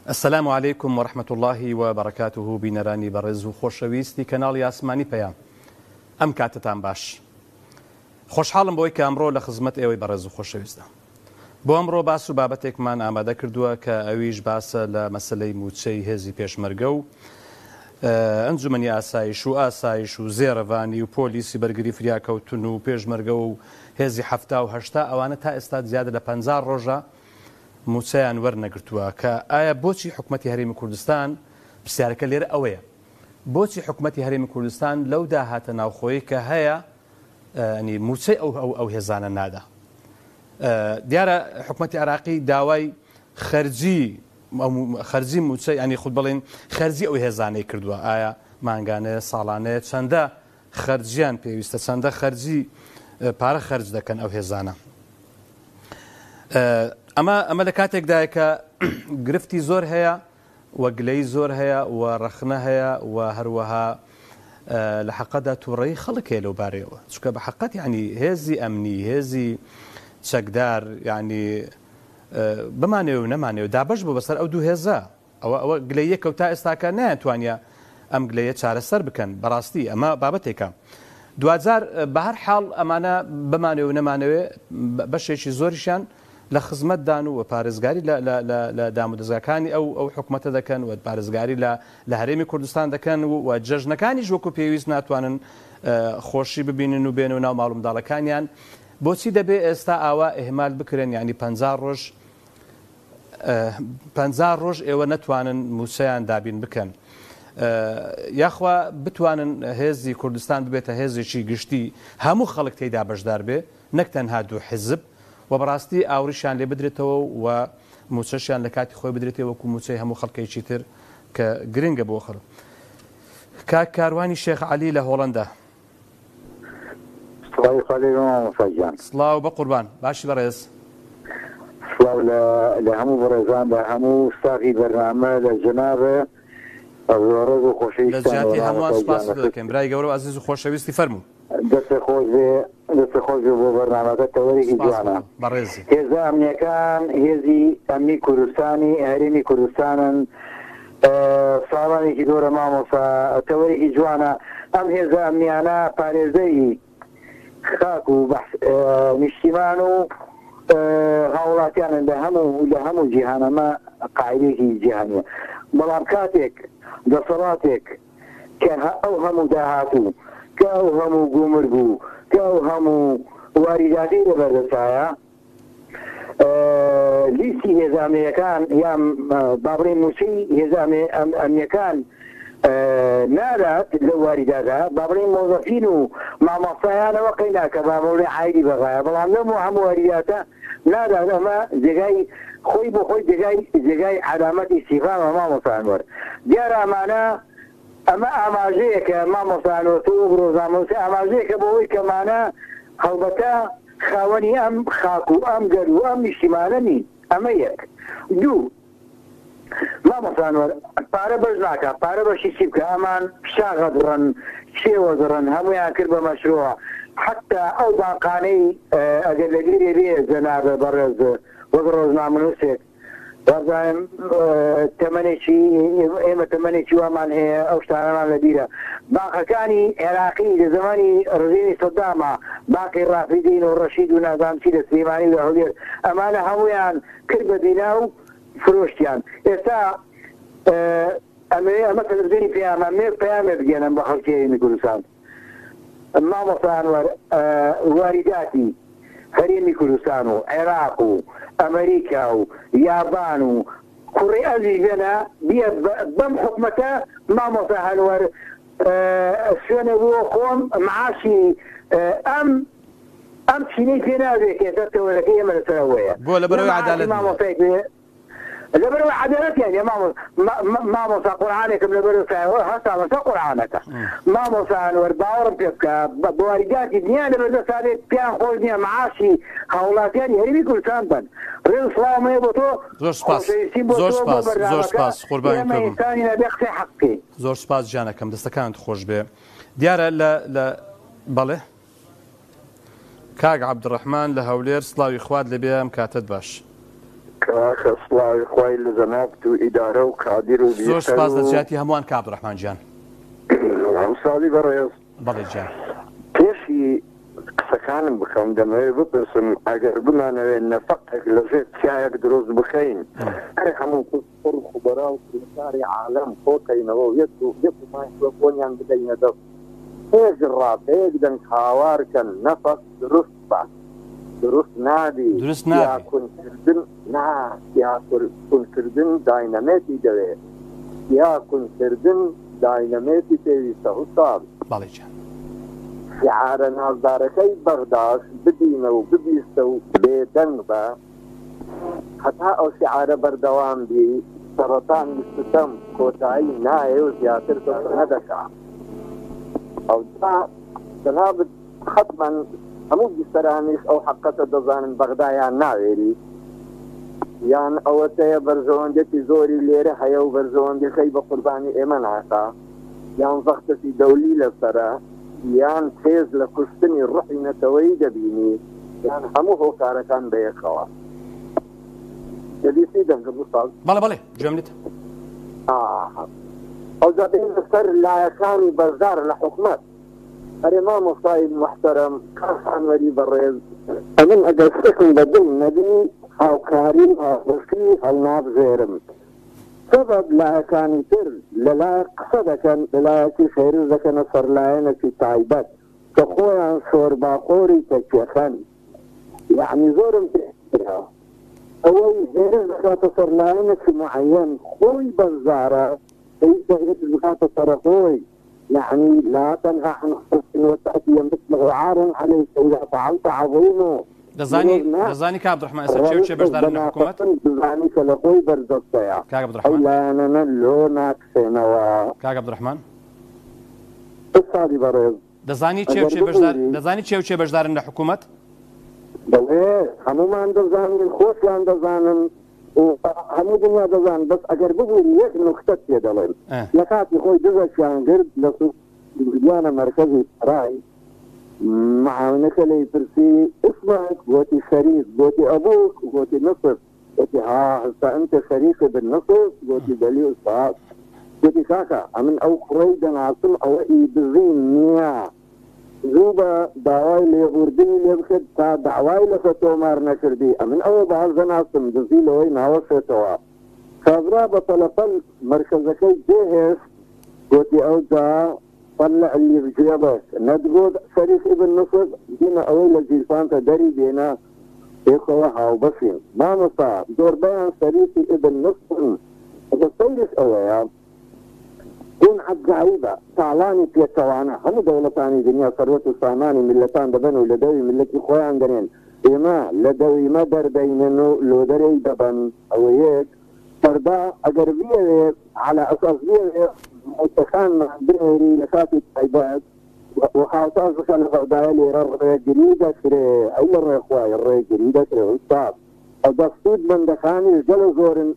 السلام عليكم ورحمة الله وبركاته بینەرانی بەڕێز و خۆشەویستی کەناڵی ئاسمانی پەیام. ئەم کاتتان باش. خۆشحاڵم بۆی کە ئەمڕۆ لە خزمەت ئێوەی بەڕێز و خۆشەویستە. بۆ ئەمڕۆ باس و بابەتێکمان ئامادە کردووە کە ئەویش باسە لە مەسلەی موچەی هێزی پێشمەرگە و ئەنجومەنی ئاسایش و زێڕەوانی و پۆلیسی بەرگری فریاکەوتن و پێشمەرگە و هێزی هەفتا و هەشتا ئەوانە تا ئێستا زیادە لە 50 ڕۆژە موچەیان وەرنەگرتووە کە ئایا بۆچی حکومەتی هەرێمی کوردستان پرسیارەکە لێرە ئەوەیە بۆچی حکومەتی هەرێمی کوردستان لەو داهاتە ناوخۆیی کە هەیە موچەی ئەو هێزانە نادا. دیارە حکومەتی عراقی داوای خەرجی موچەی ینی خود بڵێن خەرجی ئەو هێزانەی کردووە. ئایا مانگانەیە ساڵانەیە چەندە خەرجیان پێویستە چەندە خەرجی پارە خەرج دەکەن ئەو هێزانە. ئەمە لە کاتێکدایە کە گرفتی زۆر هەیە و گلەی زۆر هەیە و ڕەخنە هەیە و هەروەها لە حەقەدا تووڕەیی خەڵک هەیە لەو بارەیەوە چونکە بە حەقەت ینی هێزی ئەمنی هێزی چەکدار ینی بمانێ و نەمانێ و دابش بوو بەسەر ئەو دوو هێزە ئەوە گلەیە کەوتا ئێستاکە نایەتوانە ئەم گلەیە چارەسەر بکەن بەڕاستی ئەمە بابەتێکە. دوجار بە هەر حاڵ ئەمانە بمانێ و نەمانەوێ بەشێکی زۆریشیان لە خزمەتدان و پارێزگاری لە دامودەزەکانی ئەو حکومەتە دەکەن و پارێزگاری لە هەرێمی کوردستان دەکەن و جەژنەکانیش وەکو پێویست ناتوانن خۆشی ببینن و بێن و ناو ماڵ و منداڵەکانیان. بۆچی دەبێ ئێستا ئاوا ئێهمال بکرێن ینی 50 ڕۆژ ئێوە نەتوانن موچەیان دابین بکەن یاخوا بتوانن هێزی کوردستان ببێتە هێزێکی گشتی هەموو خەڵک تێیدا بەشدار بێ نەک تەنها دوو حزب و بەڕاستی ئاوریشیان لێ بدرێتەوە و موچەشیان لە کاتی خۆی بدرێتەوە وەکو موچەی هەموو خەڵکێکی تر کە گرنگە بۆ خەڵک. کاک کاروانی شێخ عەلی لە هۆڵەندا. سڵاو بە قوربان باشی بەڕێز. سڵاو لە هەموو بەڕێزان لە هەموو ساقی بەرنامە لە جەنابە ڕێز و خۆشەویستان لە جیاتی هەمووان سوپاس دەکەم برای گەورە و عەزیز و خۆشەویستی فەرموو. دەستە خۆش بۆ بەرنامەکە تەوەرێکی جوانە. هێزە ئەمنیەکان هێزی ئەمنی کوردستانی هەرێمی کوردستانن ساڵانێکی دۆرە مامۆسا تەوەرێکی جوانە. ئەم هێزە ئەمنیانە پارێزەری خاک و نیشتیمان و هاوڵاتیانن لە هەموو جیهانەمە قاعدەیەکی جیهانیە. بەڵام کاتێک دەسەڵاتێک کە ئەو هەموو داهاتوو کە ئەو هەموو گومرگ و کە ئەو هەموو واریداتی لەبەردەسایە لیستی هێزانەکان یان بابڕێ موچەی هێزانێ ئەمنیەکان نادات لە واریدادا بابڕێ مۆزەفین و مامۆستایانەوە قەیناکە بابڕێ عایدی بەغایە بەڵام لەموو هەموو واریداتە نادات. ئەمە جێگای خۆی بۆ خۆی جێگای علامەتی استیفامە مامۆستایان وەرە دیارە ئەمە ئاماژەیەکە مامۆستایانەوە و ڕۆژنامەوەسی ئاماژەیەکە بۆەوەی کەمانە هەڵبەتە خاوەنی ئەم خاک و ئەم گەر و ئەم نیشتیمانە نین. ئەمە یەک. دوو مامۆستایان پارە بەش ناکە پارە بەشی چی بکە ئەمان پیشاغە دڕن شێوە دڕن هەمویان کرد بە مەشروع حتا ئەو باقانەی ئەگەر لەگیرێ بێ جەنابە بەڕێز وەک ڕۆژنامەنووسێک وەزانم تەمەنێکی ئێمە تەمەنێکی وامان هەیە ئەو شتانەمان لەبیرە. باقەکانی عێراقی لە زمانی ڕژیمی سەدامە باقی ڕافیدین و ڕەشید و نازانم چی لە سلێمانی و هەولێر ئەمانە هەمویان کرد بە بینا و فرۆشتیان. ئێستا ئەمە تەلەڤیزیۆنی پەیامە پەیامێ بگێنن بە خەڵکی هەرێمی کوردستان. مامۆستایان واریداتی هەرێمی کوردستان و عێراق و ئەمریکا و یابان و کوڕی ئەزی بێنە بێ بەم حکومەتە مامۆستا هەنوەر سوێنە بۆ خۆم معاشی ئەم چینەی پێ نابێت ئێستا تەوەرەکەی ئێمە لەسەرەوەیە بۆ لەبەرەوەی عەدالەت لەبەرەوە عەدالەت یانی مامۆستا قورعانێکم لەبەرەوە هەستا مەسە قورعانەکە مامۆستا هەنوەر باوەڕم پێ بکە بە واریداتی دنیا لەبەردەسابێت پیان خۆش نییە معاشی هاوڵاتیانی هەرێمی کوردستان بن. ڕێز سڵامەیە بۆ تۆ زۆر سپاس قوربانی حەقی زۆر سپاس جانەکەم دەستەکانت خۆش بێ. دیارە لە بەڵێ کاک عەبدوڕەحمان لە هەولێر سڵاوی خوات لەبێ ئەم کاتت باش. كاخصلاوي خوي لزنابت وإدارة وكادر وبيشتغل زور سپاس دەجاتی هەمووان کە عەبدوڕەحمان گیان. عوساڵی بەڕێز بەڵێ گیان. پێشی قسەکانم بکەم دەمەوێت بپرسم ئەگەر بمانەوێت نەفەقێک لەژێر چایەک دروست بخەین هەر هەموو پڕ خوبەرا و کاری عالەم خۆکەینەوە و یەکمان بۆنیان بدەینە دەست هێز ڕاپەیەک دەنگ هاوارکەن نەفەق دروست بە دروست نابی یاکونکردن یاکونکردن داینەمێتی دەوێت یاکونکردن داینەمێتی پێویستە حوساب بەڵێ گیان. شعارە نازدارەکەی بەغداش بدینە و ببیستە و بێدەنگ بە هەتا ئەو شعارە بەردەوام بی سەرەتان ستەم کۆتایی نایە و زیاتر نەدەکا ئەو جەنابەت حتمەن هەموو بیستەرانیش ئەو حەقەتە دەزانن بەغدایان ناوێری یان ئەوەتەیە بەرژەوەندێکی زۆری لێرە هەیە و بەرژەوەندەکەی بە قوربانی ئێمە ناکا یان زەختەی دەولی لەسەرە یان تێز لە کوشتنی ڕحی نەتەوەی دەبینی یان هەموو هۆکارەکان بەیەکەوە دەبیستی دەنگم ساڵ بەڵێ بەڵێ گوێم ئەو دەبین لەسەر لایەکانی بەزار لە حکومەت ئەرێ مامۆستای محتەرەم کارخانوەری بەڕێز ئەمن ئەگەر شتێکم بەدڵ نەبی هاوکاری ئاڕشتی هەڵنابژێرم سبب لایەکانی تر لەلای قسە دەکەن لەلایەکی خێرز دەکەنە سەرلایەنێکی تایبەت کە خۆیان شۆرباخۆری تەکیەخەن یعنی زۆرم پێرا ئەوەی خێرز دەکاتە سەرلایەنێکی معەیەن خۆی بەزارە خێرز دەکاتە سەرخۆی يعني لا تنهى عن خلق وتأتي مثل عار عليك إذا فعلت عظيمه دەزانی کە عەبدوڕەحمان ئێستا چێ و چێ بەشدارن لە حکوومەت دەزانی کە لە خۆی بەردەستەیە کاک عەبدوڕەحمان ئەولانەنە لۆ ناکسێنەوە کاک عەبدوڕەحمان ئستادی بەڕێز دەزانی چێ و چێ بەشدارن لە حکوومەت دەڵێ هەمومان دەزانین خۆشیان دەزانن هەموو دنیا دەزانن بەس ئەگەر ببووین یەک نوختە پێ دەڵێن لە کاتی خۆی دزەشیان کرد لە سوودیانە مەرکەزی ڕای معاونەکە لەی پرسی اسمك قوتي شريك قوتي أبوك قوتي نصف قوتي ها هسا أنت شريك بالنصف قوتي دليل أستاذ قوتي كاكا من أو قريدا عاصم أو إي بزين نيا زوبا دعواي ليغوردي ليبخد تا دعواي لفتو مار نكردي من أو بعض عاصم جزيل وين هاوشتوا كابرا بطلفل مركزكي جهز قوتي أو دا طلع اللي بجيبك ندقود شريك ابن نصر دينا أول جيسان تدري بينا إخوها وبسين ما نصاب دور بيان شريك ابن نصر هذا سيرس أويا دون عد عيبة تعلاني في التوانا هم دولتاني دنيا ثروة الصاماني ملتان دبنو لدوي ملتي خويا عندنين إما لدوي ما در بيننو لو دري دبن أويك فردا أقربية على أساس بيه متخان بريري لكاتي الطيبات وحاوتاز كان الغردايلي الرأي جريدة كري أي مرة إخوائي الرأي جريدة كري وإستاذ الدستود من دخاني جل زور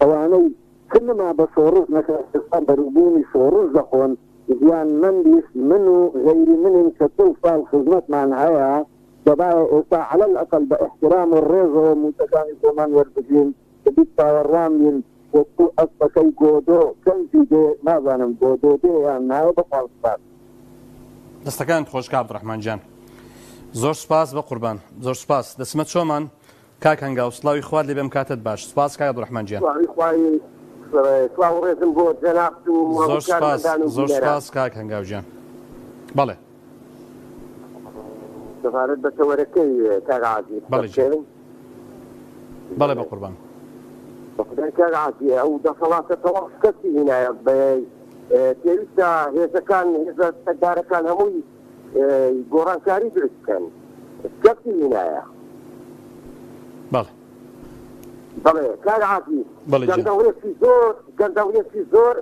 أواني كلما بشورز نكاسان بربوني شورز دخون زيان من بيس منه غير منهم كتوفى الخدمات مع نهاية دبايا إسا على الأقل باحترام الرزو متخان كمان والبجين بيتا والرامين وكو أصبكي قودو كم في دي ما ظنم قودو دي يعني نهاية بفالصات دەستەکانت خۆش کاک عەبدوڕەحمان گیان زۆر سپاس بە قوربان زۆر سپاس دەسمەت چۆمان کاک هەنگاو سڵاوی خوارد لێ بێم کاتت باش سپاس کاک عەبدوڕەحمان گیان زۆر سپاس کاک هەنگاو گیان بەڵێ سەفارەت بە تەوەرەکەی کاک عازیز بەڵێ بە قوربان بەخدای کاک عازیز ئەو دەسەڵاتە تەواو کەسی هینایە بە پێویستە هێزەکان هێزە سەردارەکان هەمووی گۆڕانکاری دروست بکەن کەسی هینایە بەڵێ کاک عازیز گەندەوڵێکی زۆر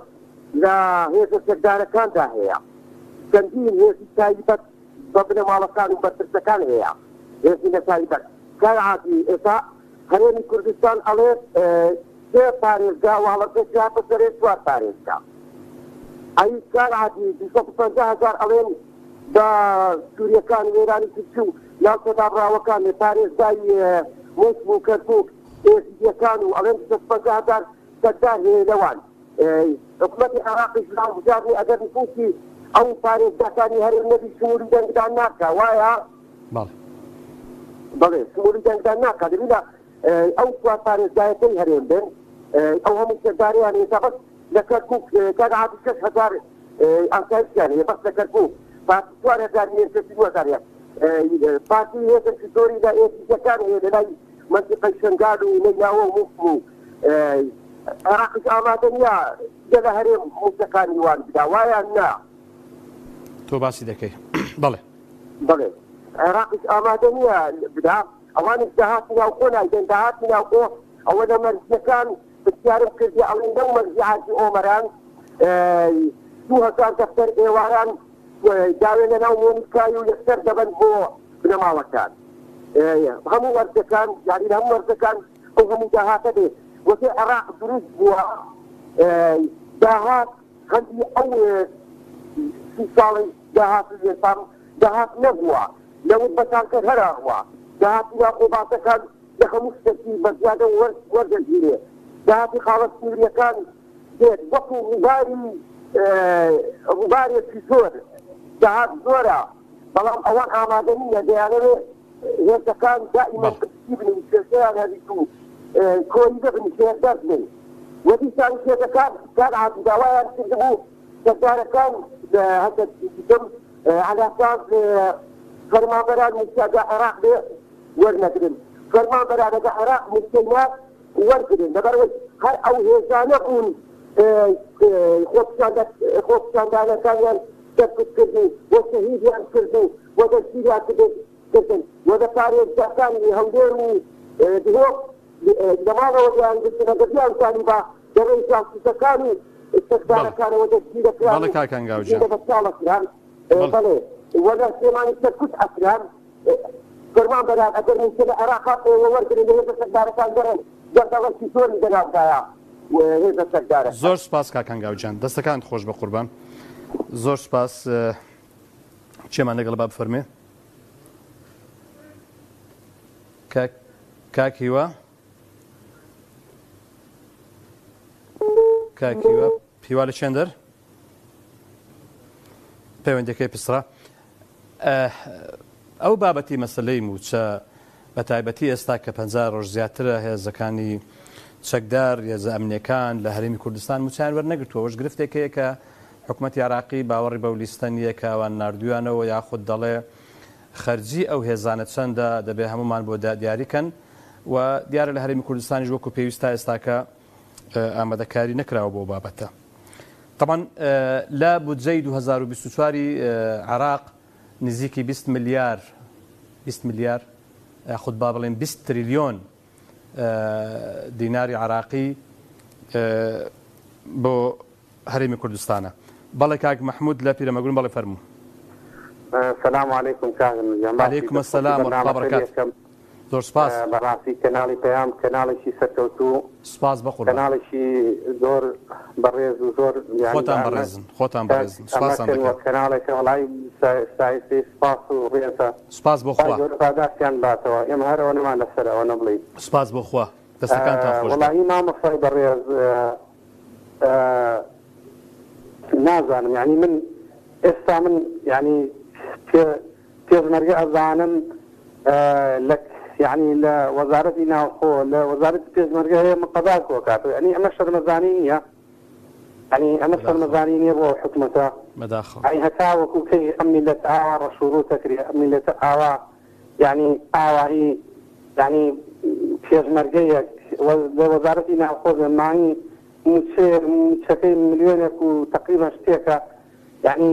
لە هێزە سەردارەکاندا هەیە چەندین هێزی تایبەت بە بنەماڵەکان و بەرپرسەکان هەیە هێزی نەتایبەت کاک عازیز ئێستا هەرێمی کوردستان ئەڵێت سێ پارێزگا واڵەکەی هاتە سەرێ چوار پارێزگا ئەی کاک عازیز 250,000 ئەڵێن بە سووریەکان وێرانی کرد و ناوچە دابراوەکان پارێزگای موسم و کەرکووک كانوا أمام تسبقات تدار دوان حكومة العراق إسلام وجاري أجر نفوسي أو فارس دكاني هر النبي سمول جنگ ناكا وايا بله سمول جنگ ناكا دليلا أو سوا فارس دايتي هرين بين أو هم الشجاري يعني سبق لكركوك كان عاد 6000 أنكايس يعني بس لكركوك فسوار هزار يستوى زاريا باتي هيك السوري ده إيه كان هي منطقة شنغالو نياو مفهوم عراق آمادنيا جلهري مستقاني وان بداوايا نا تو باسي دكي بله عراق آمادنيا بدا اوان ازدهاتنا وقونا اذا ازدهاتنا وقونا اولا مرزكان بسيارم كردي او اندو مرزعات اومران سوها كان تفتر ايواران داوين نومون كايو يختر دبن هو بنما وكان همو مرزكان يعني هم مرزكان او هم ازدهاتنا وفي عراق دروس بوها دهات خلي اول في صالي دهات اليسام دهات نبوة لو بسان كهرا هو دهات يا قباط كان يخمس ترتيب بزيادة ورد الجيرة دهات خالص سوريا كان جيد وقو غباري في زور دهات زورة بلام اوان آمادنية ديانة هيك كان دائما تكتيبني وشيشان هذه تو كويدة بنشير درسني ودي كان شيء كان عاد دوايا تجيبوه كدار كان هذا يتم على اساس فرمان براد مستعد عراق ورنكرين فرمان براد عراق مستعد ورنكرين دبر هاي او هيزانكون خوفشان دانا كان تفكت كردو والشهيد يعني كردو وتسيرات كردو وذكاري كان يهوديرو دهوك لماذا وجهان قلتنا قديان كانوا با دريسان كانوا استخدار كانوا وتسيرة كانوا بله كاكان قاوجان بله ولا سيمان يستكت أسران فرمان براد أجر من كده عراقات وورد اللي هذا استخدار كان درن جرد أغل سيسوري جناب دايا وهذا استخدار زور سپاس کاکان قاوجان دستکان خوش بقربان زور سپاس چێمان لەگەڵ با بفەرمێ کاکیوە پیوا لە چێندەر پەیوەندەکەی پسرا ئەو بابەتی مەسەلەی موچە بە تایبەتی ئێستا کە 50 ڕۆژ زیاترە هێزەکانی چەکدار هێزە ئەمنیەکان لە هەرێمی کوردستان موچیان وەرنەگرتووە ئەوەش گرفتێکەیە کە حکوومەتی عراقی باوەڕی بەو لیستەنیە کە ئەوان ناردویانەوە یاخود دەڵێ خەرجی ئەو هێزانە چەندە دەبێ هەمومان بۆ دیاریکەن و دیارە لە هەرێمی کوردستانیش وەکو پێویستە ئێستاکە ئامادەکاری نەکراوە بۆ بابەتە. طبعا لە بودجەی 2024 عراق نزیکی 20 ملیار یاخود با بڵێن 20 تریلیۆن دیناری عراقی بۆ هەرێمی کوردستانە. بەڵێ کاک محمود لە پیرەمەگرون بەڵێ فەرموو. السلام عليكم كاغن. عليكم السلام ورحمة الله وبركاته. زۆر سپاس. بەڕاستی کەناڵی پەیام کەناڵێکی سەرکەوتوو سپاس بەخۆ کەناڵێکی زۆر بەڕێز و زۆر خۆتان بەڕێزن سپاسان دەکەم کەناڵێکی وڵای سایستی سپاس و ڕێزە سپاس بۆ خوا پاداشتیان باتەوە ئێمە هەرەوە نەمان لەسەر ئەوە نەبڵێ سپاس بۆ خوا دەستەکانتان خۆش وڵی مامەسای بەڕێز نازانم یعنی من ئێستا من یعنی پێشمەرگە ئەزانم يعني لوزارة ناوخو لوزارة التجمهرية هي مقابل كوكاتو يعني أنا شر مزانية يعني أنا شر مزانية بو حكمتها مداخل يعني هتاوكو كي أمني لتعاوى شروط تكري أمني لتعاوى يعني هي يعني تجمهرية وزارة ناوخو معي متشكل مليون يكو تقريبا اشتيكا يعني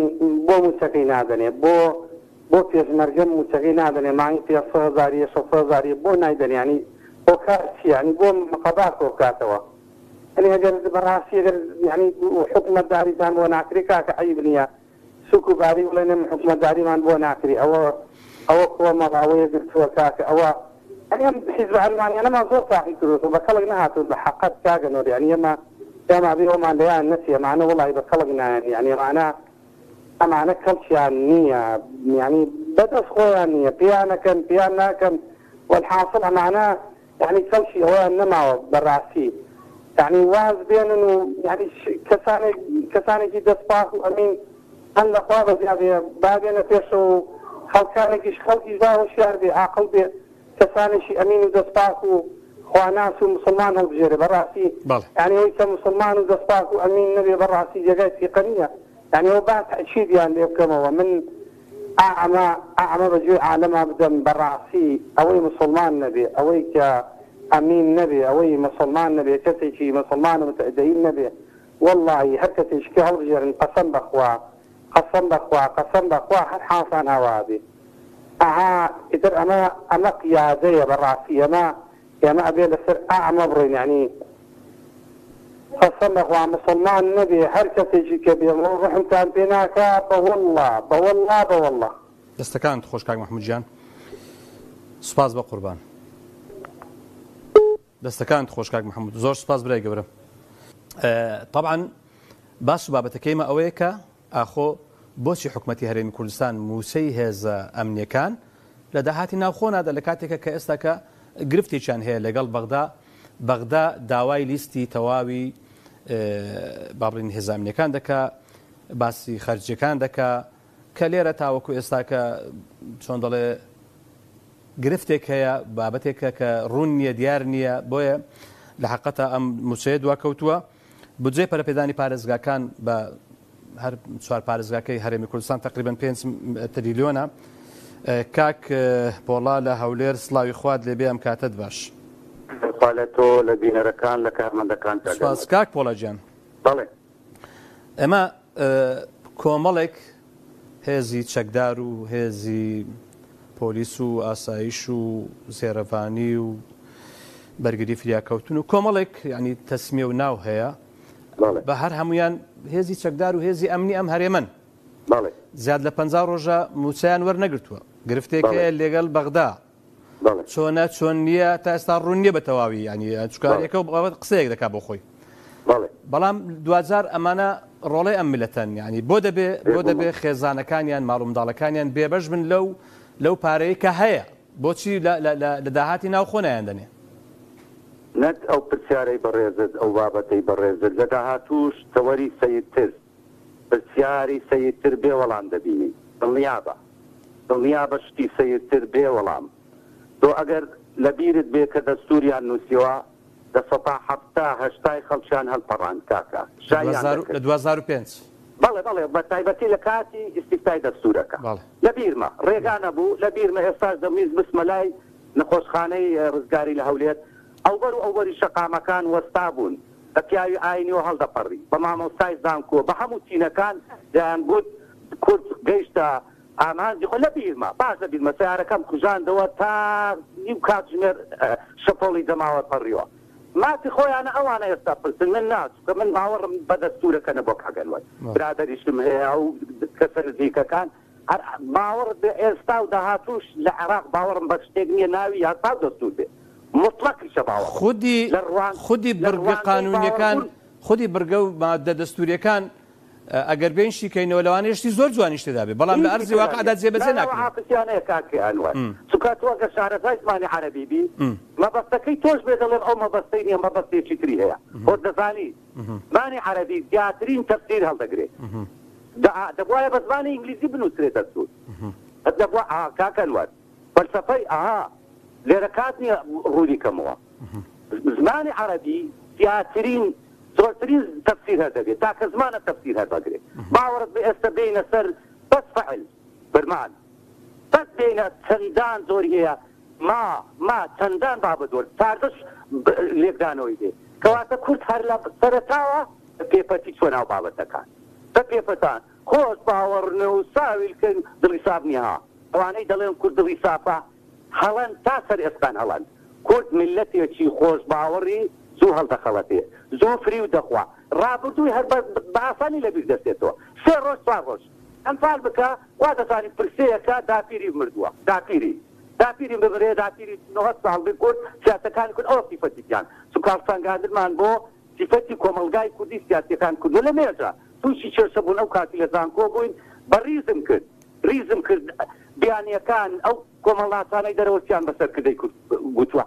بو متشكل نادني بۆ پێشمەرگەم موچەکەی نادەنێ مانگی 500,000 600,000 بۆ نایدەن ینی بۆ کارچی ینی بۆ مقابات بۆ بکاتەوە ئەنی ئەگەر بەڕاستی ئەگەر ینی حکومەتداریتان بۆ ناکری کاکە عەیب نییە سوکوباری بڵێنێ حکومەتداریمان بۆ ناکری ئەوە کۆمەڵاوەیە گرتووە کاکە ئەوە ئەنی ئەم حیزب عەلمانیانەمان زۆر تاقی کردووە بە کەڵک نەهاتوو بە حەقەت کاگەنۆر ینی ئێمە بێوەمان لەیان نەچێ مانە وڵی بە کەڵک نایەن ینی مانە ئەمانە کەڵکیان نییە يعني بدأ خوانية بيانا كان والحاصل معنا يعني كلشي هو نما براسي يعني واز بين انه يعني كساني جدا سباق امين ان خواب زياده بعدين فيشو خلقي زاو شعر بي عقل بي كساني شي امين ودسباق خواناس ومسلمان هو بجري براسي يعني هو كمسلمان ودسباق امين نبي براسي جاي في قنيه يعني هو بعد تأكيد يعني كما هو من أعمى رجوع عالم أبدا براسي أوي مسلمان نبي أوي كأمين نبي أوي مسلمان نبي كتشي مسلمان متأدين نبي والله هكذا يشكي رجال قسم بخوا هل حاصان هوابي إذا أنا قيادية براسي أنا أبي لسر أعمى برين يعني قسم بخوا مسلمان نبي هركة يجي كبير رحمتان بيناك بوالله دەستەکان خۆش کاک محمود جان سوپاس بە قوربان دەستەکان خۆش کاک محمود زۆر سوپاس برای گەورم طبعا باس و بابەتەکەیمە ئەوەیە کە ئاخۆ بۆچی حکومەتی هەرێمی کوردستان موسەی هێزە ئەمنیەکان لە داهاتی ناوخۆنادا لە کاتێکە کە ئێستا کە گرفتێکیان هەیە لەگەڵ بەغدا داوای لیستی تەواوی بابڕین هێزە ئەمنیەکان دەکا باسی خەرجیەکان دەکا کە لێرە تاوەکو ئێستا کە چۆن دەڵێ گرفتێک هەیە بابەتێکە کە ڕوون نییە دیار نییە بۆیە لە حقیقەتە ئەم موسەیە دواکەوتووە بودجێ پەرەپێدانی پارێزگاکان بە هەر چوار پارێزگاکەی هەرێمی کوردستان تقریبا 5 تریلیۆنە کاک پۆڵا لە هەولێر سڵاوی خوارد لێبێ ئەم کاتت باش قالتۆ لە بینەرەکان لە کارمەندەکان سپاس کاک پۆڵا گیان بەڵێ ئێمە کۆمەڵێک هێزی چەکدار و هێزی پۆلیس و ئاسایش و زێرەڤانی و بەرگری فریاکەوتن و کۆمەڵێک ینی تەسمیە و ناو هەیە بە هەر هەمویان هێزی چەکدار و هێزی ئەمنی ئەم هەرێمن زیاد لە 50 ڕۆژە موچیان وەرنەگرتووە گرفتێکەیە لەگەڵ بەغدا چۆن نییە تا ئێستا ڕوون نییە بە تەواوی ینی چکارێکە و بابەت قسەیەک دەکات بۆ خۆی بەڵام دوجار ئەمانە ڕۆڵەی ئەم ملەتەن ینی بۆ دەبێ خێزانەکانیان ماڵ و منداڵەکانیان بێبەش بن لەو پارەیە کە هەیە بۆچی لە داهاتی ناوخۆ نایاندنێ نەت ئەو پرسیارەی بەڕێزت ئەو بابەتەی بەڕێزت لە داهاتووش تەوەری سەیدتر پرسیاری سەیدتر بێ وەڵام دەبینی دڵنیابە شتی سەیدتر بێ وەڵام تۆ ئەگەر لە بیرت بێ کە دەستوریان نووسیوە دەسەتا هەفتا هەشتای خەڵکیان هەڵپەڕاند کاکە لە 2005 بەڵێ بە تایبەتی لە کاتی ئیستیفتای دەستورەکە لە بیرمە ڕێگانە بوو لە بیرمە ئێستاش دەمیز بسمە لای نەخۆشخانەی ڕزگاری لە هەولێر ئەوبەری شەقامەکان وەستا بوون بە پیاوی ئاینیەوە هەڵدەپەڕی بە مامۆستای زانکۆ بە هەموو چینەکان دەیان گوت کورد گەیشتە ئامانجی خۆ لە بیرمە باش لە بیرمە سیارەکەم کوژاندەوە تا نیو کاتژمێر شەپۆڵی دەماوە پەڕیوە ماتی خۆیانە ئەوانە ئێستا پرسن من ناچکە من باوەڕم بە دەستورەکەنە بۆ کاگەلوای برادەریشتم هەیە ئەو کەسە نزیکەکان باوەڕ ئێستا و داهاتووش لە عێراق باوەڕم بە شتێک نییە ناوی یاسا دەستور بێ مطلقیشە باوەڕ خودی بڕگە قانونیەکان خودی بڕگە و مادە دەستوریەکان ئەگەر بێن شیکەینەوە لەوانێشتی زۆر جوانیش تێدا بێ بەڵام لە ئەرزی واقعدا جێبەجێ ناکرێت کاکی ئەنوەر چونکە تۆ ئەگەر شارەزای زمانی عەرەبی بی مەبەستەکەی تۆش بێ دەڵێن ئەو مەبەستەی نییە مەبەستێکی تری هەیە خۆت دەزانی زمانی عەرەبی زیاترین تەفسیر هەڵدەگرێت دەبوایە بە زمانی ئینگلیزی بنووسرێت دەستور دەبووە کاکە ئەنوەر فەلسەفەی لێرە کات نییە ڕوودی کەمەوە زمانی عەرەبی زیاترین زۆرترین تەفسیر هەردەبێت تاکە زمانە تەفسیر هەردەگرێت باوەڕت بە ئێستا بینە سەر بەس فەعل برمان بەس بینە چەندان زۆر هەیە ما چەندان بابەت تاردش لێکدانەوەی دێ کەواتە کورد هەر لە سەرەتاوە پێپەتی چوە ناو بابەتەکان بە پێپەتان خۆش باوەڕنە و ساویلکەن دڵیساب نییە ئەوانەی دەڵێن کورد دڵیساپە هەڵەن تا سەر ئێستان هەڵەن کورد ملەتێکی خۆش باوەڕی زوو هەڵدەخەڵەتێ زوو فری و دەخوا ڕابردووی هەر بە ئاسانی لەبیر دەستێتەوە 3 ڕۆژ 4 ڕۆژ ئەمفال بکە وا دەزانی پرسەیەکە داپیری مردووە داپیری ببرێ داپیری 90 ساڵ بکورد سیاسەکانی کورد ئەوە سیفەتیان سوکار سەنگاندرمان بۆ سیفەتی کۆمەلگای کوردی سیاسیەکان کردو لە مێژە تووشی کێشەبوون ئەو کاتی لە زانکۆ بووین بە ریزم کرد بیانیەکان ئەو کۆمەڵاتانەی دەرەوەسیان بەسەر کردەی گوتووە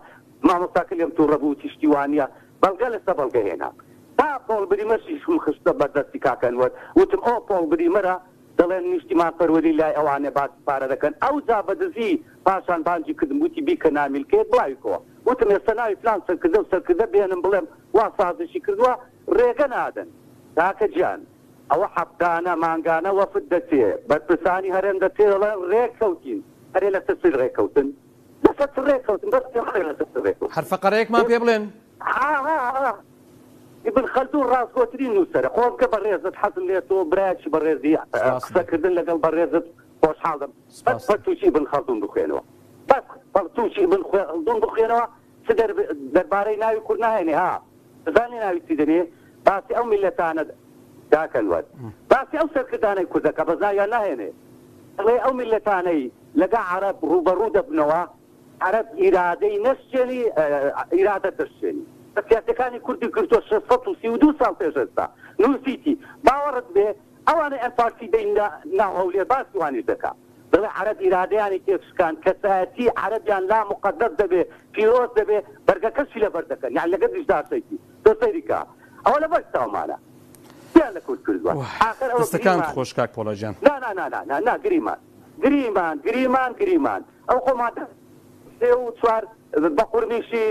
مامۆستا لێم تووڕەبوو تیشتیوانە بەڵگە لەسەر بەڵگە هێنا تا پۆڵ بریمەشیشم خستە بەردەستی کاکەنوەر وتم ئەو پۆڵ بریمەرە دەڵێن نیشتیمان پەروەری لای ئەوانێ باسی پارە دەکەن ئەو جا بەدزی پاشان بانجی کردم وتی بیکە نامیلکێت بڵاویکەوە وتم ئێستا ناوی فلان سەرکردە و سەرکردە بێنم بڵێم وا سازشی کردووە ڕێگە نادەن تاکە گیان ئەوە حەفتانە مانگانە وەفد دەچێ بەرپرسانی هەرێم دەچێ دەڵێن ڕێککەوتین هەرێ لە سەر ڕێککەوتن لەسەر ڕێککەوتن بەس لەسەر ڕێککەوتن هەرفەقەرەیەکمان پێ بڵێن ابن خلدون ڕاستگۆترین نووسەرە خۆزگە بەڕێزت حەزم لێتەوە برایکی بەڕێزی قسەکردن لەگەڵ بەڕێزت خۆشحاڵم بەس پەرتووشی ابن خەلدون بخوێنەوە بەس پەرتووشی ابن خەلدون بخوێنەوە چ دەربارەی ناوی کورد ناهێنێ ها دەزانێ ناوی چی دەنێ باسی ئەو میلەتانە داکەنوەر باسی ئەو سەرکردانەی کوردەکە بەزایان ناهێنێ دەڵێ ئەو میلەتانەی لەگە عەرەب ڕوبەڕوو دەبنەوە عەرەب ئیرادەی نەشتێنی ئیرادە دەشتێنی سیاسەکانی کوردی کردۆ 632 ساڵ پێش ئێستا نووسیتی باوەڕت بێ ئەوانە ئەمپارتی دەین ناوهەولێ باسی وانی دەکا دەڵێ عەرەب ئیرادەیانی تێکشکان کەسایەتی عەرەبیان لا مقەدەس دەبێ پیرۆز دەبێ بەرگەکەشی لەبەر دەکەن یان لەگەڵ دیژدارسەیتی تۆ سەیریکا ئەوە لەبەر تاومانە یان لە کورد کردووە دەستەکان خۆش کاک پۆڵەجان نا گریمان ئەو خۆماتە سێ و چوار بە قورمیشی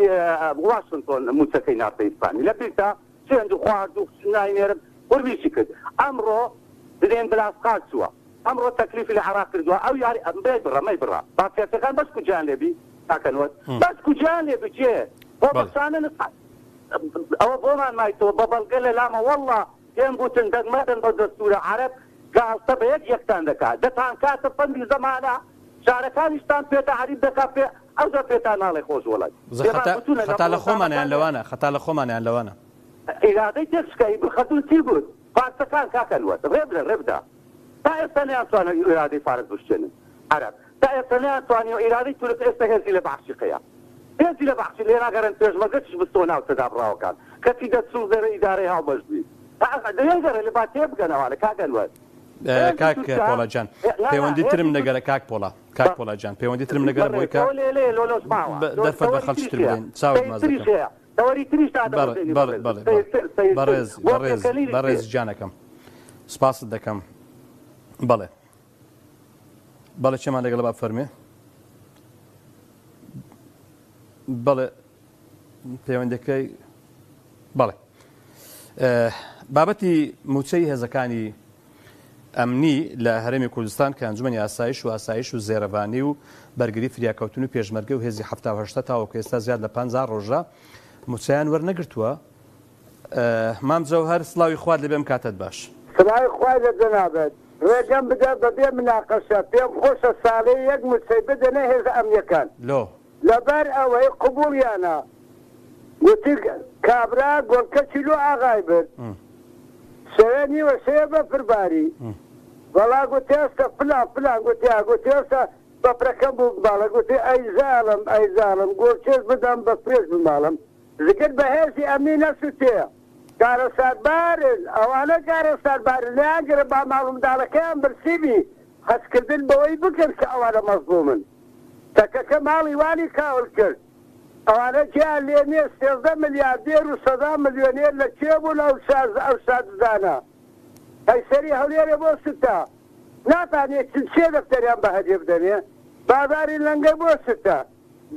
واشنگتۆن موچەکەی ناردە ئیسپانی لە پیرتا چێند و خوارد و ناینێرم قورمیشی کرد ئەمڕۆ دێن بلاسقات چووە ئەمڕۆ تەکلیفی لە عێراق کردووە ئەو یاری ئەمبێ بڕە مەی بڕە باسیاسەکان بەس کوجان لێبی تاکەنوەت بەس کوجان لێ بچێ بۆ بەخشانە نسخات ئەوە بۆمان مایتەوە بە بەڵگە لە لامە وەڵڵا پێم گوتن دەگمەدەن بە دەستورە عەرەب گاڵتە بە یەکتان دەکات دەتان کاتە پەندی زەمانە شارەکانیشتان پێتە عەریب دەکات پێ ئەو زە پێتان ناڵێ خۆش وڵات خەتا لە خۆمانیان لەوانە خەتا لە خۆمانیان لەوانە ئیرادەی تێکشکایی بخەتون چی بود فارسەکان کاکەنوەت ڕێبدا تا ئێستا نەیانتوانە ئیرادەی فارس بشتێنن عەرەب تا ئێستا نەیانتوانیەوە ئیرادەی تورک ئێستا هێزی لە بەعشیقەیە هێزی لە بەعشی لێ ناگەڕێن پێشمەرگەچش بستۆ ناو سەدابڕاوەکان کەسی دەچوو زەرە ئیدارەی هاوبەشبی دەیەگەڕێ لە با تێبگەنەوەڵە کاکەنوەت کاک پۆڵەجان پەیوەندیترم نەگەرە کاک پۆڵەجان پەیوەندیترم نەگەرە بۆی کە دەرفەت بە خەڵکتر بێن چاوت مازەکەم بەڕێز جانەکەم سپاست دەکەم بەڵێ چێمان لەگەڵ با فەرمێ بەڵێ پەیوەندەکەی بەڵێ بابەتی موچەی هێزەکانی ئەمنی لە هەرێمی کوردستان کە ئەنجومەنی ئاسایش و زێرەبانی و بەرگری فریاکەوتن و پێشمەرگە و هێزی 1970 تاوەکو ئێستا زیاد لە 50 ڕۆژە موچەیان وەرنەگرتووە مام جەوهەر سڵاوی خوارد لەبێم کاتت باش سڵاوی خوارد لە جەنابەت ڕێگەم بدە بەبێ مناقەشە پێم خۆشە ساڵەی یەک موچەی بدەنە هێز ئەمنیەکان لەبەر ئەوەی قبوڵیانە وتی کابرا گۆڵکەچی لۆ ئاغای برد شەوێنی وەشەیە بە فرباری بەڵا گوتێستا فلان گوتێستا بەپرەکەم بوو باڵە گوتی ئەیزاڵم گۆڵکێز بدەم بە پێش بماڵم زگرت بە هێزی ئەمنی نەسووتەیە کارەساتبارن ئەوانە کارەساتبارن لیانگرە با ماڵمداڵەکەیان برسیبی هەستکردن بەوەی بکرد کە ئەوانە مەزبوو من تەکەکە ماڵی وانی کاول کرد ئەوانە جیان لێنێ 13 ملیاردێر و 100 ملیۆنێر لە کێ بوون ئەو شادزانە ئەیسەری هەولێرە بۆ ستا ناتانێت چێ دەفتەریان بە هەدێ بدەنێ بازاری لەنگەی بۆ ستا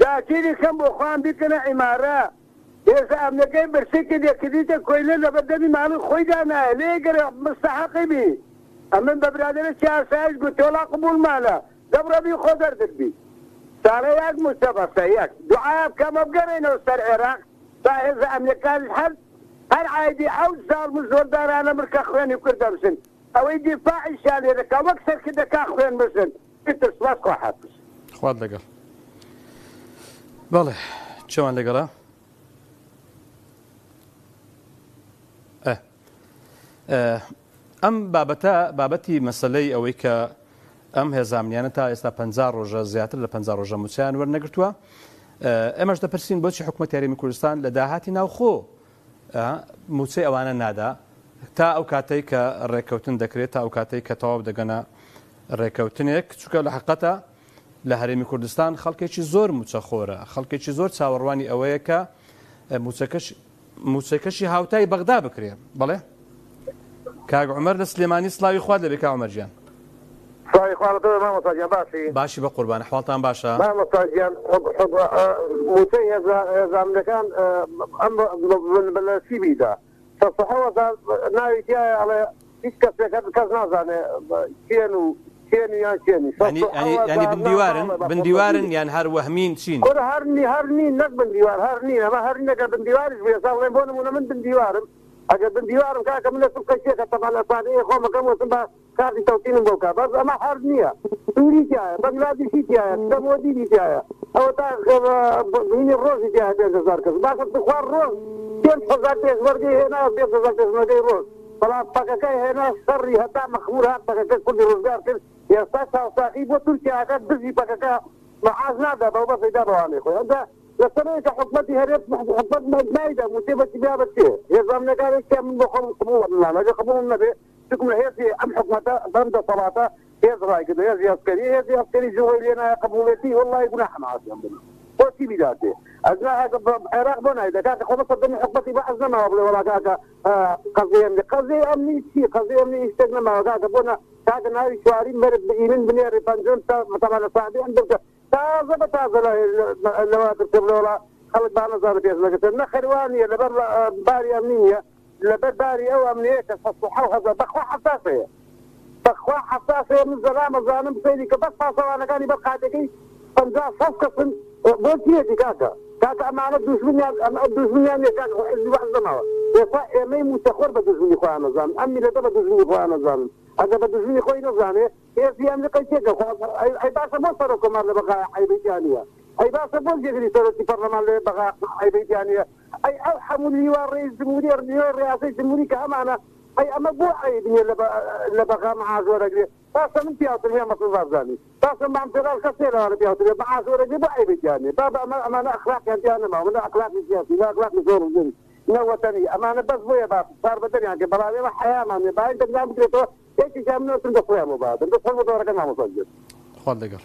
داگیری کەم بۆ خوان بیکەنە ئیمارە هێز ئەمنەکەی برسێکی دێکردیتە کۆیلە لە بەردەمی ماڵی خۆیدا نایە لێگەرە مستەحەقی بی ئەمن بە برادرە چاسایش گوتۆڵا قبولمانە دەبڕەبی خۆ دەردبی ساڵە یەک مستەبەستە یەک دوعا بکەمە بگەڕێنەوە سەر عێراق تا هێز ئەمنیەکانی هەر عایدی ئەوت ساڵ زۆردارانە مرکە خوێنی کوردە بسن ئەوەی دیفاعیشان لێ دەکا وەک سەرکردەکە خوێن بسن پێتر سوپاس خوا حافظ خوات لەگەڵ بەڵێ چێوان لەگەڵا ئەم بابەتی مەسەلەی ئەوەی کە ئەم هێزامنیانە تا ئێستا 50 ڕۆژە زیاتر لە 50 ڕۆژە موچیان وەرنەگرتووە ئێمەش دەپرسین بۆچی حکوومەتی هەرێمی کوردستان لە داهاتی ناوخۆ موچەی ئەوانە نادا تا ئەو کاتەی کە ڕێککەوتن دەکرێت تا ئەو کاتەی کە تەواو دەگەنە ڕێککەوتنێک چونکە لە حقیقەتە لە هەرێمی کوردستان خەڵکێکی زۆر موچەخۆرە، خەڵکێکی زۆر چاوەڕوانی ئەوەیە کە موچەکەشی هاوتای بەغدا بکرێ. بەڵێ کاک عومەر لە سلێمانی سڵاوی خوارد لەبێ کاک عومەرجیان. سڵاوی خوارەتەوە مامۆستاجیان باشی بە قوربان حواڵتان باشە. مامۆستاجیان موچەی هێزانەکان ئەم لە سیبیدا ناوی تایە ئەڵێ هیچ کەس نازانێ کێن و کێنیان کێنی ینی بندیوارن یان هەر وەهمین چین هەرنی نەک بندیوار هەرنین ئەمە هەرنەکە بندیواریش بێساڵێن بۆ نمونە من بندیوارم ئەگەر بندیوارم کاکە من لە سوکەشێکە تەمە لە سادەیە خۆمەکەم وەسم بە کارتی تەوتینم بۆ بکە بەس ئەمە هەر نییە سووری تایە بەنگلادیشی تایە دەمۆدیری تایە ئەوە تا بینی ڕۆژی تایە 5,000 کەس باشە خوار ڕۆژ 5,000 پێشمەرگەی هێنا 5,000 پێشمەرگەی ڕۆژ بەڵام پەکەکەی هێنا سەڕی هەتا مەخمور هات پەکەکەی کوردی ڕۆزگار کرد ئێستا چاوساقی بۆ تورکیاکە دزی پەکەکە مەعاز نادا بەو بەسەیدا بەوانێ خۆی ئەمدا لەسەرەوەی حکومەتی هەرێت حکومەت نایدا موچێ بەچی بیا بەچێ هێزانەکانێکیان من بۆ خۆم قبوڵ نام ئەگەر قبوڵم نەبێ چکم لە هێزی ئەم حکومەتە بەم دەسەڵاتە هێز ڕای کردو هێزی ئەسکەری ژۆی لێ نایە قبوڵێتی وەڵڵای گوناحم عاسیان بن بۆچی بیداتێ ئەزنا عێراق بۆ نایدا کاکە خۆ بەسەردەمی حکومەتی بەعەز نەماوە بڵێ وەڵا کاکە قەزەی ئەمنی چی قەزەی ئەمنی هیچ شتێک نەماوە کاکە بۆ کاکە ناوی چواری مەرد ئیمن بنێڕی پەنجۆن تا مەتەمە لە ساعدی ئەم بکە تازە بە تازە لەوا ترکە بڵێ خەڵک با نەزار پێشمەرگەکە نەخەروانیە لەبەر باری ئەمنیە لەبەر باری ئەو ئەمنەیە کە 100,000 بەخوا حەساسەیە بەخوا حەساسەیە من زەرامەزانم بسەیری کە بەس پاسەوانەکانی بەر قاتەکەی 50 کەسن بۆ چیەتی کاکە ئەمانە دوژمنیان لێ کاکە حزبی بەعەز نەماوە ئێستا ئێمەی موچەخۆر بە دوژمنی خۆیان نەزانن ئەم میلەتە بە دوژمنی خۆیان نەزانن ئەگەر بە دوژمنی خۆی نەزانێ هێزیان لەقەی تێکە ئەی باشە بۆ سەرۆ کۆمار لە بەقای عیبەیتیانە ئەی باشە بۆ جێگری سەرۆکی پەرلەمان لێ بەقای عیبەیتیانە ئەی ئەو هەموو لیوان ڕێیس جمهوری ڕیاسەی جمهوری کە هەمانە ئەی ئەمە بۆ عیبنیە لە بەقا مەعاز وەرەگرێ باشە من پیاوتر هەیە مەسڵ بازانانی باشە مامتێرال کەس تێرەوە پیاوتر مەعاز وەرەگرێ بۆ عیبەیتیانە بابە ئەمانە ئەخلاقیان تیان نەماوە منە ئەخلاقی سیاسی لا ئەخلاقی زۆر زۆری نەوەتەنی ئەمانە بەس بۆیە با سار بەدەریان کە بەڵاوێمە حەیامانێ باین دەنگام بکرێتەوە یەکێکیان منەوەتن دەخۆیان بۆ بادن دەخۆن بۆ دۆڕەکە نامۆسەجێت خۆت لەگەڵ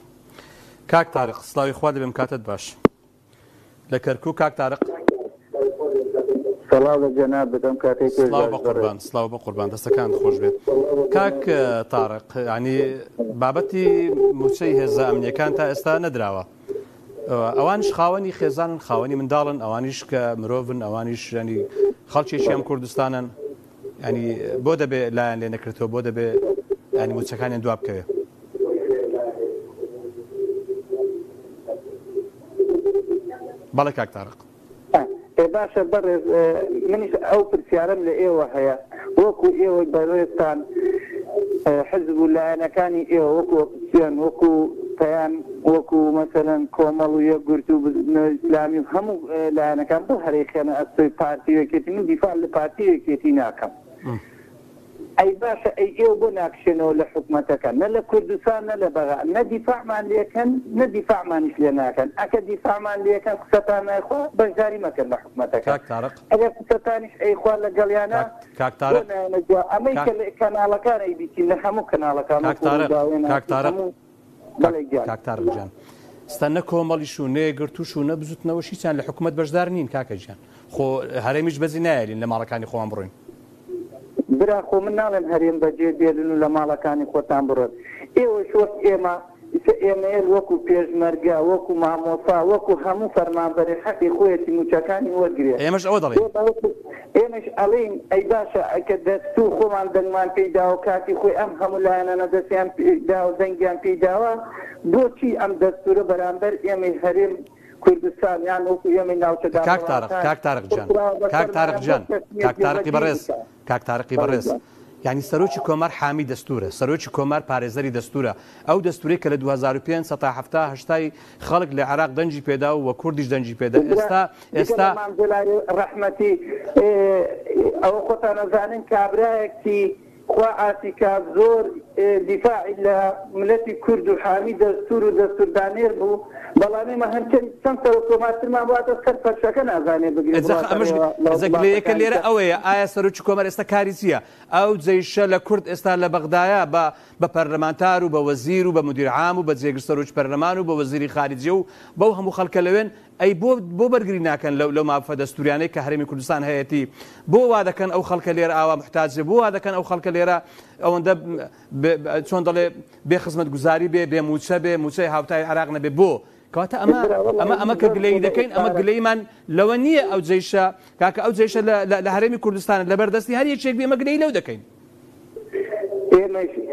کاک تارق سڵاوی خوا دەبێم کاتت باش لە کەرکوو کاک تارق سڵاو لە جەناب بدەم کاتێک سڵاو بە قوربان دەستەکان خۆش بێت کاک تارق ینی بابەتی موچەی هێزە ئەمنیەکان تا ئێستا نەدراوە ئەوانش خاوەنی خێزانن خاوەنی منداڵن ئەوانیش کە مرۆڤن ئەوانیش ینی خەڵکێکیان کوردستانن ینی بۆ دەبێ لایەن لێ نەکرێتەوە بۆ دەبێ ینی موچەکانیان دوا بکەوێ بەڵێ کاک تارق باشە بەڕێز منیش ئەو پرسیارم لە ئێوە هەیە وەکو ئێوە بەڕێستان حزب و لایەنەکانی ئێوە وەکو ئۆپسیۆن وەکو پەیان وەکو مەسەلەن کۆمەڵ و یەکگرت و ئیسلامی و هەموو لایەنەکان بۆ هەرێکخێنە ئەستۆی پارتیەکێتی من دیفاع لە پارتیەکێتی ناکەم ئەی باشە ئەی ئێوە بۆ ناکشێنەوە لە حکومەتەکە نە لە کوردستان نە لە بەغا نە دیفاعمان لێکەن نە دیفاعمانیش لێ ناکەن ئەکە دیفاعمان لێکەن قسەتان نایخوا بەشداری مەکەن لە حکومەتەکە ئەگەر قسەتانیش ئەیخوا لەگەڵیانە ئەمەی کەناڵەکان ئەیبیتی لە هەموو کەناڵەکان کاک تارق جان ستەنە کۆمەڵیش و نێگرتوش و نەبزوتنەوە هیچیان لە حکومەت بەشدار نین کاکە گیان خۆ هەرێمیش بەزی نایەرین لە ماڵەکانی خۆیان بڕۆین برا خۆ من ناڵێن هەرێم بەجێ دێلن و لە ماڵەکانی خۆتان بڕۆن ئێوەش وەک ئێمە وەکو پێشمەرگە وەکو مامۆسا وەکو هەموو فەرمانبەری حەقی خۆیەتی موچەکانی وەرگێ ئێمەش ئەوە دەڵێن ئێمەش ئەڵێن ئەی باشە ئەکە دەستوو خۆمان دەنگمان پێیداوە کاتی خۆی ئەم هەموو لایەنە دەستیان پێدا و دەنگیان پێیداوە بۆچی ئەم دەستورە بەرامبەر ئێمەی هەرێم کوردستان یان وەکو ئێمەی ناوچەدا کاک تارقی بەڕێز یعنی سەرۆکی کۆمار حامی دەستورە سەرۆکی کۆمار پارێزەری دەستورە ئەو دەستوری کە لە 2005 هەشتای خەڵک لە عێراق دەنجی پێدا و وە کوردیش دەنجی پێدا ئێستا ڕەحمەتی ئەوە خۆتان نەزانن کابرایەکی خوا ئاسیکا زۆر دفاع لە ملەتی کورد و حامی دەستور و دەستوردانێر بوو بەڵامێ مە هەرچەند چەند تەوەتۆماترمان واتە سەر پەرچەکە نازانێ بگرێتەکە لێرە ئەوەیە ئایا سەرۆکی کۆمەر ئێستا کاری چییە؟ ئەو جەیشە لە کورد ئێستا لە بەغدایە بە پەرلەمانتار و بە وەزیر و بە مدیر عام و بە جێگر سەرۆکی پەرلەمان و بە وەزیری خارجیە و بەو هەموو خەڵکە لەوێن ئەی بۆ بەرگری ناکەن لەو مافە دەستوریانەی کە هەرێمی کوردستان هەیەی بۆ وا دەکەن ئەو خەڵکە لێرە ئاوا محتاجە بۆ وا دەکەن ئەو خەڵکە لێرە ئەوەندە چۆن دەڵێ بێ خزمەت گوزاری بێ موچە بێ موچەی هاوتای عراق نەبێ بۆ کەواتە ئەمە کە گلەی دەکەین ئەمە گلەیمان لەوە نییە ئەو جێشە کاکە ئەو جێشە لە هەرێمی کوردستان لەبەردەستی هەر یەکێک بێ ئەمە گلەی لەو دەکەین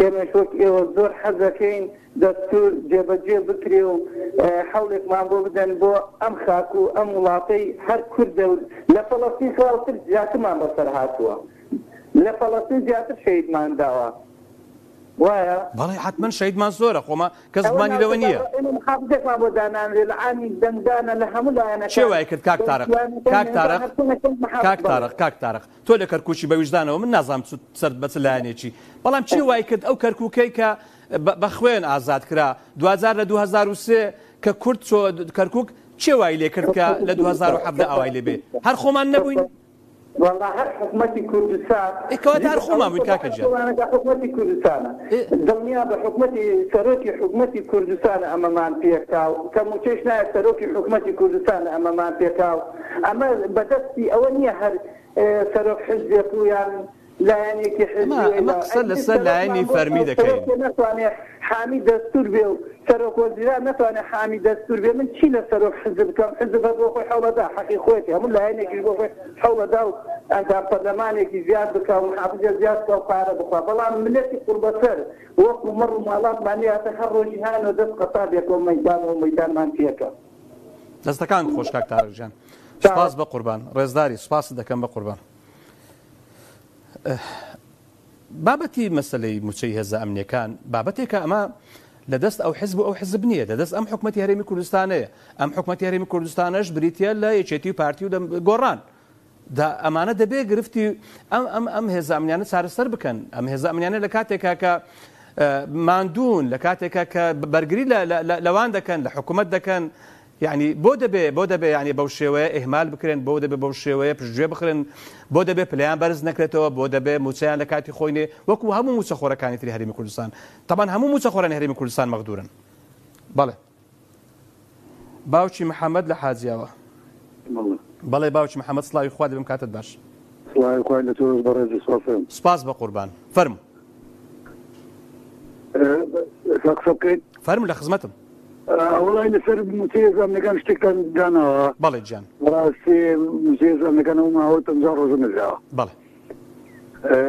ئێمە وەک ئێوە زۆر حەز دەکەین دەستور جێبەجێ بکرێ و حەوڵێکمان بۆ بدەن بۆ ئەم خاک و ئەم وڵاتەی هەر کوردە لە فەڵەستین خاڵتر زیاترمان بەسەر هاتووە لە فەڵەستین زیاتر شەهیدمان داوە وایە بەڵێ حتمما شەهیدمان زۆرە خۆمە کەس زمانی لەوە نییە محافزێکمان بۆ دانانرێ لە عامی دەنگدانە لە هەموو لایەنەکان چێ وای کرد کاک تارق تۆ لە کەرکووکی بە ویژدانەوە من نازانم سەر بەچ لایەنێکی بەڵام چی وای کرد ئەو کەرکووکەی کە بە خوێن ئازاد کرا 2003 کە کورد کەرکووک چێ وای لێ کرد کە لە 2007 ئاوای لێ بێ هەر خۆمان نەبووین والله هر حكومتي كردستان كوات هر خما من كاكجا حكومتي كردستان دنيا بحكومتي سروكي حكومتي كردستان امامان بيكاو كموتشنا سروكي حكومتي كردستان امامان بيكاو اما بدستي اولنيه هر سروك حزب يعني لا يعني كي حزب ما قصر يعني فرمي دكاين حامي دستور بيو سروك وزيران نتواني حامي دستور بيو من شي لسروك حزب كم حزب هذا حول ده حقي خوتي هم لا يعني كي حول ده انت برلماني كي زياد بك ومحافظه زياد بك وقاره بك والله ملتي قرب سر وقت مر مالات معناها تخرج هان ودس قطاب يكون ميدان وميدان مانتيكا دەستەکان خۆش کاک تارق جان سپاس بە قوربان ڕێزداری سپاس دەکەم بە قوربان بابەتی مەسەلەی موچەی هێزە ئەمنیەکان بابەتێکە ئەمە لەدەست ئەو حزب و ئەو حزب نییە لەدەست ئەم حکومەتی هەرێمی کوردستانەیە ئەم حکومەتی هەرێمی کوردستانەش بریتە لە یەکێتی و پارتی و گۆڕان ئەمانە دەبێ گرفتی ئەم هێزە ئەمنیانە چارەسەر بکەن ئەم هێزە ئەمنیانە لە کاتێکا کە ماندوون لە کاتێکا کە بەرگری لەوان دەکەن لە حکوومەت دەکەن يعني بۆ دەبێ يعني بەو شێوەیە ئێهمال بکرێن بۆ دەبێ بەو شێوەیە پشتگوێ بخرن بۆ دەبێ پلیان بەرز نەکرێتەوە بۆ دەبێ موچەیان لە کاتی خۆینێ وەکو هەموو موچەخۆرەکانی تری هەرێمی کوردستان طبعا هەموو موچەخۆرانی هەرێمی کوردستان مەغدورن بەڵێ باوکی محەممەد لە حاجیاوە بەڵێ باوکی محەممەد سڵاوی خوا دەبم کاتت باش سپاس بە قوربان فەرمو فەرمو لە خزمەتم والله لسر متيزة من كان اشتكى دانا بالي جان راسي متيزة من كان ما هو تنجار وجه نزاع بالي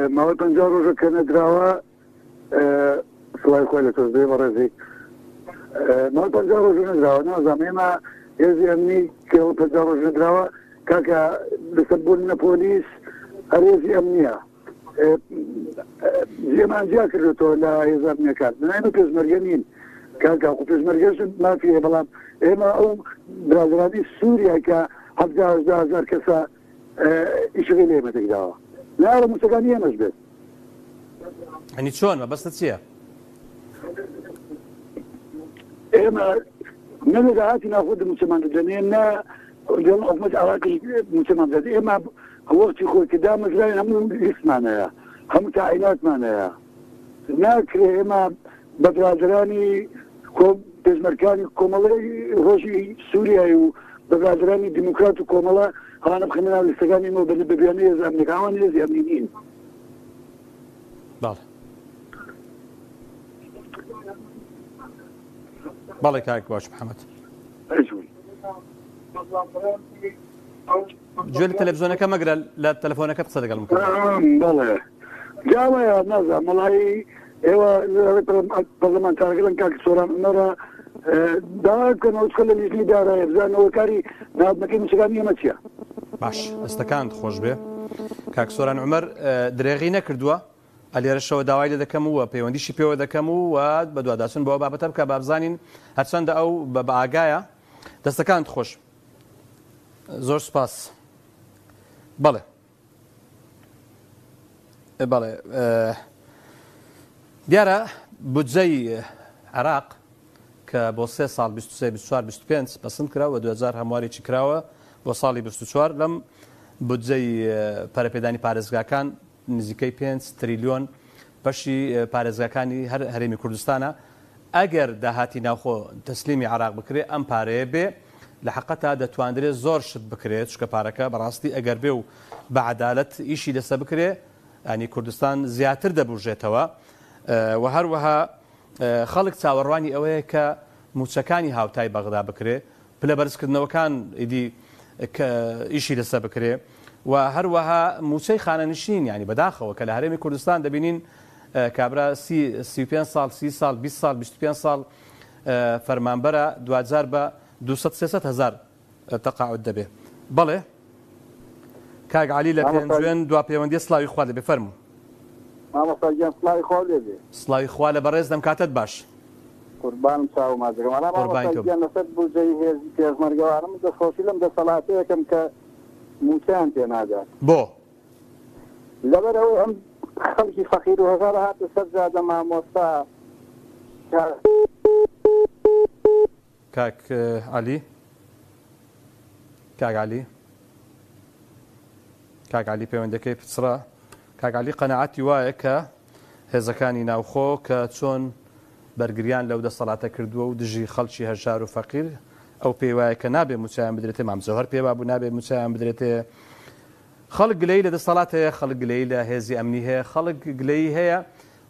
ما هو تنجار وجه كان دراوا سواء كويلة تصدي برزي ما هو تنجار وجه نزاع نازم ما يزي أمني كهو تنجار وجه دراوا كاكا بسبون بوليس أريزي أمنية زي ما جاكرتو لا يزامني كان من أين تزمر جنين كان قفز مركز ما فيه بلام إما أو برازيلي سوريا كا 11,000 كسا يشغل ما تقدر لا لا مستقانية مجبر يعني شلون ما بس تسيا إما من الجهات نأخذ المسلمان الجنين جل أقمت عراقي المسلمان ذاتي إما وقت يقول كده مثلا هم يسمعنا هم تعينات معنا ناكره إما بدرازراني كوم بزمركاني كومالا روشي سوريا وبدرازراني ديمقراط كومالا هانا بخمنا الاستغاني مو ببيانية زي كاواني زي أمنيين بالي كاك باش محمد أجول جوال التلفزيونك مقرا لا تلفونك تصدق الممكن بالي جاوا يا نازم والله ايوه البرلمان تاعنا كاك صورة مرة دا كانوا يدخل اللي دارا يبزان وكاري ناب مكين مسكانية ماتشيا باش استكانت خوش به كاك سوران عمر دريغي نكردوا اللي رشوا داوای دەکەم و پەیوەندیشی پێوە دەکەم و بەدوا داچن بۆ بابەتە بکە بابزانین هەرچەندە ئەو بە ئاگایە دەستەکانت خۆش زۆر سپاس بەڵێ دیارە بودجەی عراق کە بۆ 3 ساڵ 24 بەسند کراوە 2000 هەموارێکی کراوە بۆ ساڵی 24 لەم بودجەی پەرەپێدانی پارێزگاکان نزیکەی 5 تریلیۆن بەشی پارێزگاکانی هەر هەرێمی کوردستانە. ئەگەر داهاتی ناوخۆ تەسلیمی عراق بکرێت ئەم پارەیە بێ لە حقەتا دەتوانرێت زۆر شت بکرێت چکە پارەکە بەڕاستی ئەگەر بێ و بە عەدالەت ئیشی لەسەر بکرێت ینی کوردستان زیاتر دەبژێتەوە و هەروەها خەڵک چاوەڕوانی ئەوەیە کە موچەکانی هاوتای بەغدا بکرێ پلە بەرزکردنەوەکان ئیدی ئیشی لەسەر بکرێ و هەروەها موچەی خانەنشین ینی بەداخەوە کە لە هەرێمی کوردستان دەبینین کابرا 35 ساڵ 30 ساڵ 20 ساڵ 25 ساڵ فەرمانبەرە دوجار بە 200-300 هزار تەقاعد دەبێ. بەڵێ کاک عەلی لە پێنجوێن دوا پەیوەندی سڵاوی خوا لەبێ فەرموو. مامۆستاگیان سڵاوی خوا لێبێ. سڵاوی خوا لە بەڕێز دەم کاتت باش. قوربانم چاو مازەکەم. مامۆستاگیان لەسەر بودجەی هێزی پێشمەرگەوارم دەخۆشی لەم دەسەڵاتە یەکەم کە موچیان پێ نادات. بۆ لەبەرەوەی ئەم خەڵکی فەقیر و هەژار هاتە سەر جادە مامۆستا کاک عەلی پەیوەندەکەی پچڕە. کاک عەلی قەنەعەتی وایە کە هێزەکانی ناوخۆ کە چۆن بەرگریان لەو دەسەڵاتە کردووە و دژی خەڵکی هەژار و فەقیر ئەو پێی وایە کە نابێ موچیان بدرێتێ مامزەوهەر پێوا بوو نابێ موچیان بدرێتێ. خەڵک گلەی لە دەسەڵات هەیە خەڵک گلەی لە هێزی ئەمنی هەیە خەڵک گلەی هەیە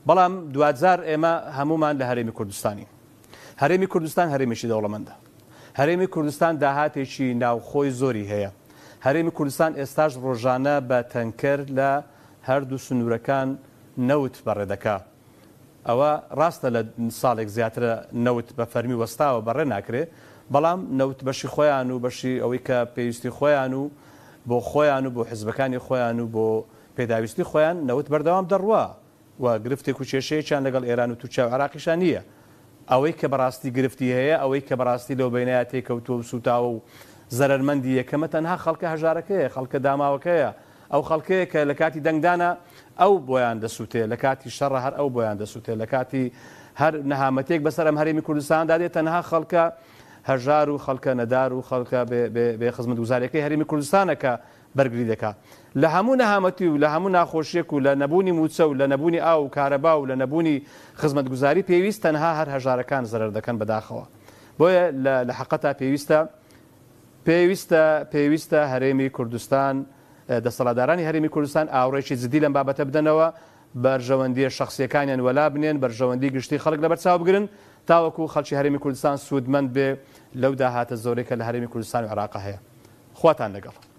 بەڵام دوجار ئێمە هەمومان لە هەرێمی کوردستانی. هەرێمی کوردستان هەرێمیشی دەوڵەمەندە. هەرێمی کوردستان داهاتێکی ناوخۆی زۆری هەیە. هەرێمی کوردستان ئێستاش ڕۆژانە بە تەنکەر لە هەردوو سنوورەکان نەوت بەڕێدەکا. ئەوە ڕاستە لە ساڵێک زیاترە نەوت بە فەرمی وەستاوە بەڕێ ناکرێ بەڵام نەوت بەشی خۆیان و بەشی ئەوەی کە پێویستی خۆیان و بۆ خۆیان و بۆ حیزبەکانی خۆیان و بۆ پێداویستی خۆیان نەوت بەردەوام دەڕوا و گرفتێک و کێشەیەکیان لەگەڵ ئێران و تووچە و عراقیشان نییە. ئەوەی کە بەڕاستی گرفتی هەیە ئەوەی کە بەڕاستی لەو بینایە تێکەوتووە و سوتاوە و زەرمەندی یەکەمە تەنها خەڵکە هەژارەکەیە خەڵکە داماوەکەیە ئەو خەڵکەیە کە لە کاتی دەنگدانە ئەو بۆیان دەسووتێ لە کاتی شەڕە هەر ئەو بۆیان دەسووتێ لە کاتی هەر نەهامەتێک بەسەر ئەم هەرێمی کوردستاندا دێت تەنها خەڵکە هەژار و خەڵکە نەدار و خەڵکە بێ خزمەتگوزاریەکەی هەرێمی کوردستانە کە بەرگری دەکات لە هەموو نەهامەتی و لە هەموو ناخۆشیێک و لە نەبوونی موچە و لە نەبوونی ئاو و کارەبا و لە نەبوونی خزمەتگوزاری پێویست تەنها هەر هەژارەکان زەرەر دەکەن بەداخەوە. بۆیە لە حەقەتا پێویستە هەرێمی کوردستان دەسەڵاتدارانی هەرێمی کوردستان ئاوڕێکی جدی لەم بابەتە بدەنەوە بەرژەوەندیە شخصیەکانیان وەلا بنێن بەرژەوەندی گشتی خەڵک لەبەرچاو بگرن تاوەکو خەڵکی هەرێمی کوردستان سوودمەند بێ لەو داهاتە زۆرێکە لە هەرێمی کوردستان و عێراق هەیە. خواتان لەگەڵ.